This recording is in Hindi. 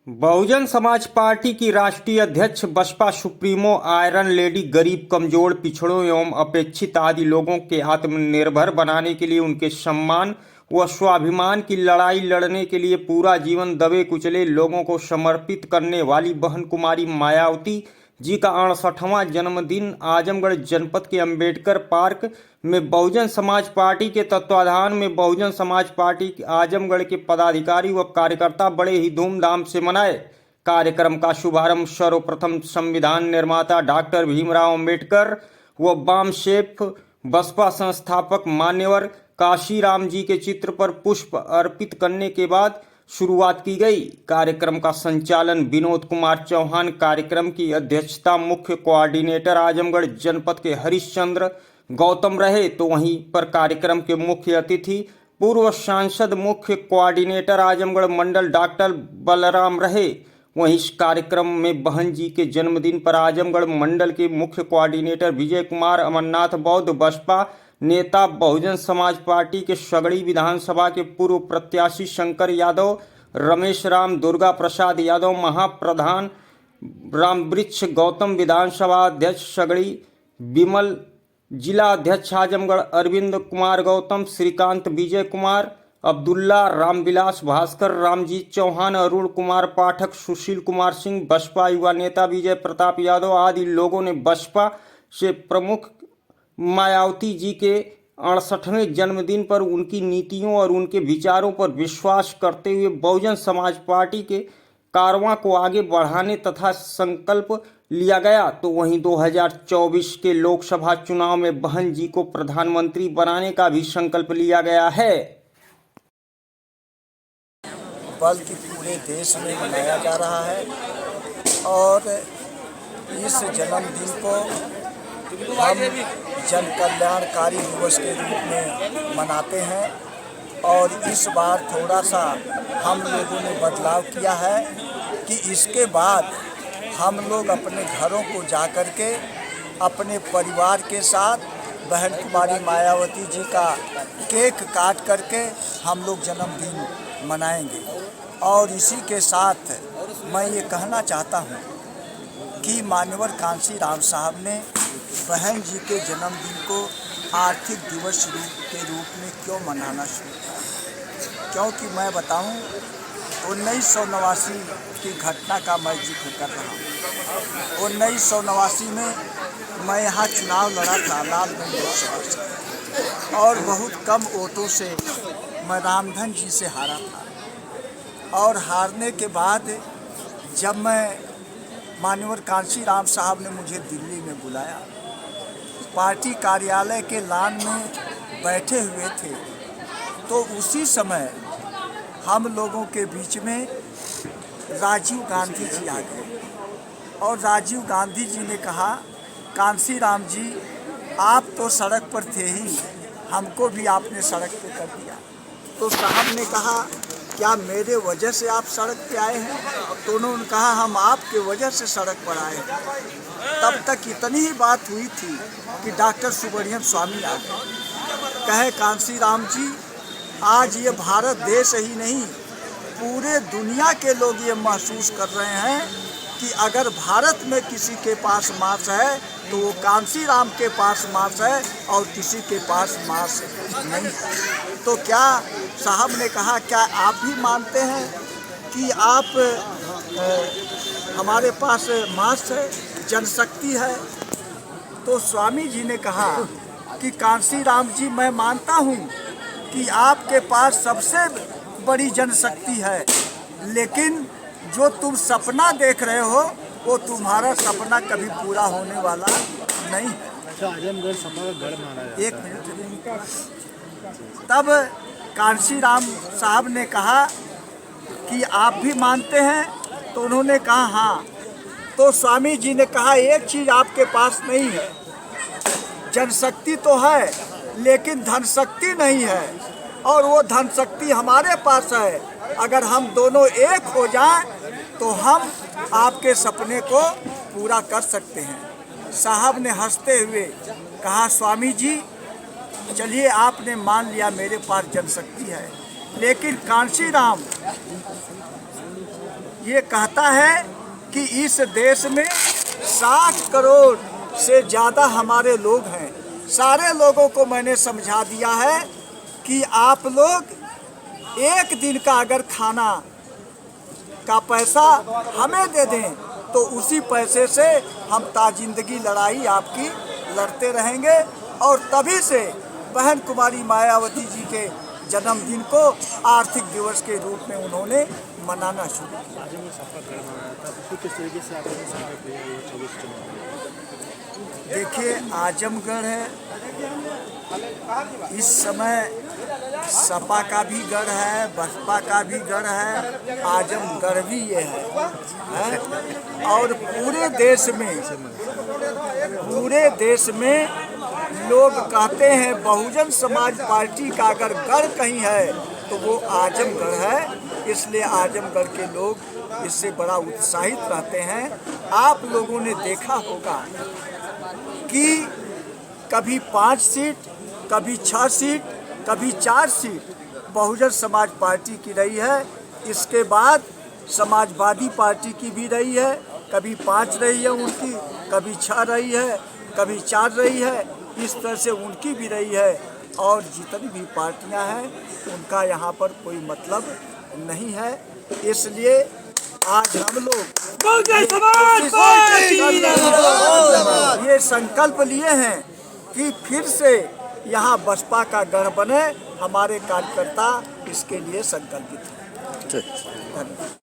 बहुजन समाज पार्टी की राष्ट्रीय अध्यक्ष बसपा सुप्रीमो आयरन लेडी गरीब कमजोर पिछड़ों एवं अपेक्षित आदि लोगों के आत्मनिर्भर बनाने के लिए उनके सम्मान व स्वाभिमान की लड़ाई लड़ने के लिए पूरा जीवन दबे कुचले लोगों को समर्पित करने वाली बहन कुमारी मायावती जी का 68वां जन्मदिन आजमगढ़ जनपद के अंबेडकर पार्क में बहुजन समाज पार्टी के तत्वाधान में बहुजन समाज पार्टी आजमगढ़ के पदाधिकारी व कार्यकर्ता बड़े ही धूमधाम से मनाए। कार्यक्रम का शुभारंभ सर्वप्रथम संविधान निर्माता डॉक्टर भीमराव अंबेडकर व बामसेफ बसपा संस्थापक मान्यवर काशीराम जी के चित्र पर पुष्प अर्पित करने के बाद शुरुआत की गई। कार्यक्रम का संचालन विनोद कुमार चौहान, कार्यक्रम की अध्यक्षता मुख्य कोऑर्डिनेटर आजमगढ़ जनपद के हरिश्चंद्र गौतम रहे, तो वहीं पर कार्यक्रम के मुख्य अतिथि पूर्व सांसद मुख्य कोऑर्डिनेटर आजमगढ़ मंडल डॉक्टर बलराम रहे। वहीं इस कार्यक्रम में बहन जी के जन्मदिन पर आजमगढ़ मंडल के मुख्य कोऑर्डिनेटर विजय कुमार, अमरनाथ बौद्ध बसपा नेता, बहुजन समाज पार्टी के सगड़ी विधानसभा के पूर्व प्रत्याशी शंकर यादव, रमेश राम, दुर्गा प्रसाद यादव, महाप्रधान रामवृक्ष गौतम, विधानसभा अध्यक्ष सगड़ी विमल, जिला अध्यक्ष आजमगढ़ अरविंद कुमार गौतम, श्रीकांत विजय कुमार, अब्दुल्ला, रामविलास, भास्कर, रामजीत चौहान, अरुण कुमार पाठक, सुशील कुमार सिंह, बसपा युवा नेता विजय प्रताप यादव आदि लोगों ने बसपा से प्रमुख मायावती जी के 68वें जन्मदिन पर उनकी नीतियों और उनके विचारों पर विश्वास करते हुए बहुजन समाज पार्टी के कारवां को आगे बढ़ाने तथा संकल्प लिया गया। तो वहीं 2024 के लोकसभा चुनाव में बहन जी को प्रधानमंत्री बनाने का भी संकल्प लिया गया है। बल्कि पूरे देश में मनाया जा रहा है और इस जन्मदिन को हम जन कल्याणकारी दिवस के रूप में मनाते हैं। और इस बार थोड़ा सा हम लोगों ने बदलाव किया है कि इसके बाद हम लोग अपने घरों को जा कर के अपने परिवार के साथ बहन कुमारी मायावती जी का केक काट करके हम लोग जन्मदिन मनाएंगे। और इसी के साथ मैं ये कहना चाहता हूँ कि मान्यवर कांशीराम साहब ने बहन जी के जन्मदिन को आर्थिक दिवस के रूप में क्यों मनाना शुरू किया, क्योंकि मैं बताऊं 1989 की घटना का मैं जिक्र कर रहा हूं। 1989 में मैं यहाँ चुनाव लड़ा था लालगंज लोकसभा से और बहुत कम वोटों से मैं रामधन जी से हारा था। और हारने के बाद जब मैं मान्यवर कांशीराम साहब ने मुझे दिल्ली में बुलाया, पार्टी कार्यालय के लॉन में बैठे हुए थे, तो उसी समय हम लोगों के बीच में राजीव गांधी जी आ गए। और राजीव गांधी जी ने कहा, कांशीराम जी आप तो सड़क पर थे ही, हमको भी आपने सड़क पे कर दिया। तो साहब ने कहा, क्या मेरे वजह से आप सड़क पे आए हैं? तो उन्होंने कहा, हम आपके वजह से सड़क पर आए हैं। तब तक इतनी ही बात हुई थी कि डॉक्टर सुब्रमण्यम स्वामी आ गए। कहे, कांशीराम जी आज ये भारत देश ही नहीं पूरे दुनिया के लोग ये महसूस कर रहे हैं कि अगर भारत में किसी के पास मांस है तो वो कांशीराम के पास मांस है और किसी के पास मांस नहीं। तो क्या साहब ने कहा, क्या आप भी मानते हैं कि आप हमारे पास मांस है, जनशक्ति है? तो स्वामी जी ने कहा कि कांशीराम जी मैं मानता हूँ कि आपके पास सबसे बड़ी जनशक्ति है, लेकिन जो तुम सपना देख रहे हो वो तुम्हारा सपना कभी पूरा होने वाला नहीं है। आजमगढ़ सपा का गढ़ माना जाता है। एक मिनट। तब कांशीराम साहब ने कहा कि आप भी मानते हैं? तो उन्होंने कहा हाँ। तो स्वामी जी ने कहा, एक चीज़ आपके पास नहीं है, जनशक्ति तो है लेकिन धनशक्ति नहीं है, और वो धनशक्ति हमारे पास है। अगर हम दोनों एक हो जाएं तो हम आपके सपने को पूरा कर सकते हैं। साहब ने हंसते हुए कहा, स्वामी जी चलिए आपने मान लिया मेरे पास जनशक्ति है, लेकिन कांशीराम ये कहता है कि इस देश में 60 करोड़ से ज़्यादा हमारे लोग हैं। सारे लोगों को मैंने समझा दिया है कि आप लोग एक दिन का अगर खाना का पैसा हमें दे दें तो उसी पैसे से हम ताजिंदगी लड़ाई आपकी लड़ते रहेंगे। और तभी से बहन कुमारी मायावती जी के जन्मदिन को आर्थिक दिवस के रूप में उन्होंने मनाना शुरू किया। आज में सपा गढ़ मनाया था, तो किस तरीके से आपने सपा किया ये 24 चुनाव? देखिए, आजमगढ़ है, इस समय सपा का भी गढ़ है, बसपा का भी गढ़ है, आजमगढ़ भी ये है? और पूरे देश में लोग कहते हैं बहुजन समाज पार्टी का अगर गढ़ कहीं है तो वो आजमगढ़ है। इसलिए आजमगढ़ के लोग इससे बड़ा उत्साहित रहते हैं। आप लोगों ने देखा होगा कि कभी 5 सीट, कभी 6 सीट, कभी 4 सीट बहुजन समाज पार्टी की रही है। इसके बाद समाजवादी पार्टी की भी रही है, कभी 5 रही है उनकी, कभी 6 रही है, कभी 4 रही है, इस तरह से उनकी भी रही है। और जितनी भी पार्टियां हैं उनका यहाँ पर कोई मतलब नहीं है। इसलिए आज हम लोग ये संकल्प लिए हैं कि फिर से यहाँ बसपा का गढ़ बने। हमारे कार्यकर्ता इसके लिए संकल्पित हैं। धन्यवाद।